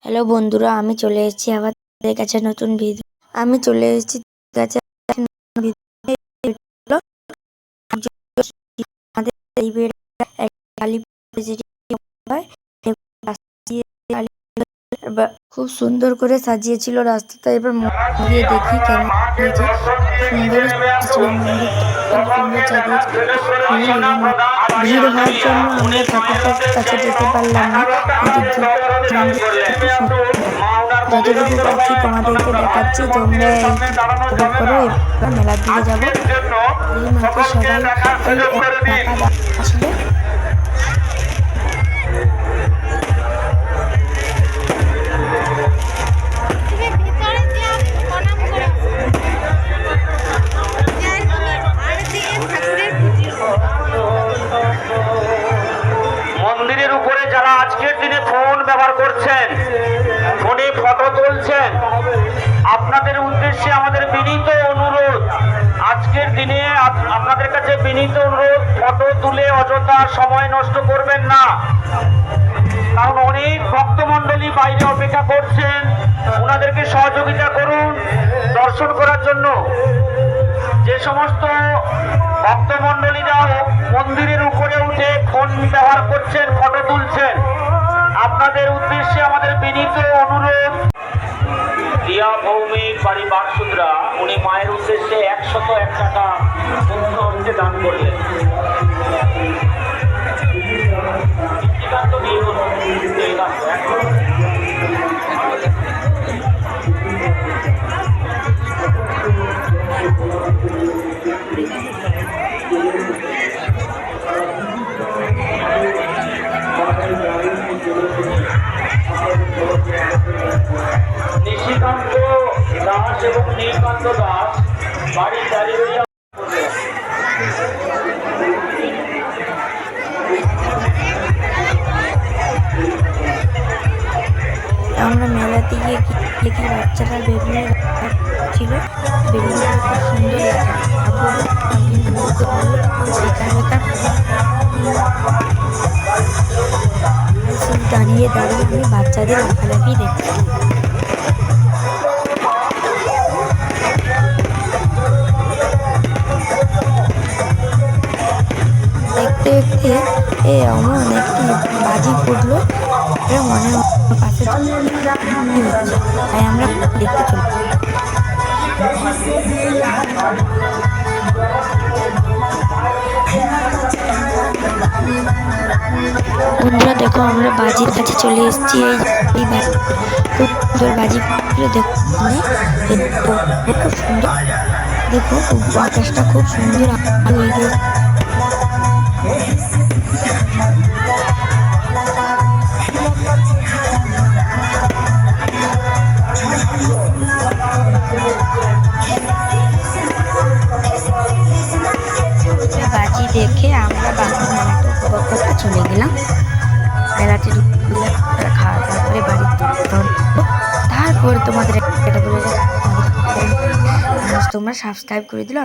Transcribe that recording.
Hello বন্ধুরা, আমি চলে এসেছি আবার তোমাদের কাছে নতুন ভিডিও। আমি চলে এসেছি কাছে নতুন ভিডিও। আমাদের এই বেড়া এক কালী হয় খুব সুন্দর করে সাজিয়েছিল রাস্তাটা। এবার গিয়ে দেখি কেমন হয়েছে। সুন্দর ছিল মন্দিরটা, সুন্দর সাজিয়েছে। ভিড় হওয়ার জন্য আমরা ঠাকুরটার কাছে যেতে পারলাম না, কিন্তু মন্দির যতটুকু পাচ্ছি তোমাদেরকে দেখাচ্ছি। তোমরা উপভোগ করো। এবার মেলার দিকে যাবো। এই মাঠে সবাই টাকা আসলে মন্দিরের উপরে যারা আজকের দিনে ফোন ব্যবহার করছেন, ফোনে ফটো তুলছেন, আপনাদের উদ্দেশ্যে আমাদের বিনীত অনুরোধ, আজকের দিনে আপনাদের কাছে বিনীত অনুরোধ, ফটো তুলে অযথা সময় নষ্ট করবেন না। কারণ অনেক ভক্তমণ্ডলী বাইরে অপেক্ষা করছেন, ওনাদেরকে সহযোগিতা করুন দর্শন করার জন্য। যে সমস্ত ভক্তমণ্ডলীরা মন্দিরের উপরে উঠে ফোন ব্যবহার করছেন, ফটো তুলছেন, আপনাদের উদ্দেশ্যে আমাদের বিনীত অনুরোধ। রিয়া ভৌমিক, বাড়ি বাগসুদ্রা, উনি মায়ের উদ্দেশ্যে 101 টাকা দান করলেন। নিশিকান্ত দাস এবং নীলকান্ত দাস, বাড়ি দাঁড়িয়ে আমরা মেলাতে গিয়ে দেখি বাচ্চারা বেলুন ছিল। বেলুনগুলো খুব সুন্দর দাঁড়িয়ে দাঁড়িয়ে আমি বাচ্চাদের লাফালাফি দেখছি। দেখতে দেখতে এমন একটি বাজি ফুটলো, মনে পাশে তাই আমরা দেখতে চলি। বন্ধুরা দেখো, আমরা বাজির কাছে চলে এসেছি। এই খুব সুন্দর বাজি খুব সুন্দর। দেখো আকাশটা খুব সুন্দর হয়ে গেছে। বাজি দেখে আমরা বাকি মেলাটা উপভোগ করতে চলে গেলাম। মেলাটি খাওয়া দাওয়া করে বাড়িতে তারপরে তোমাদের এটা বলে তোমরা সাবস্ক্রাইব করে দিল।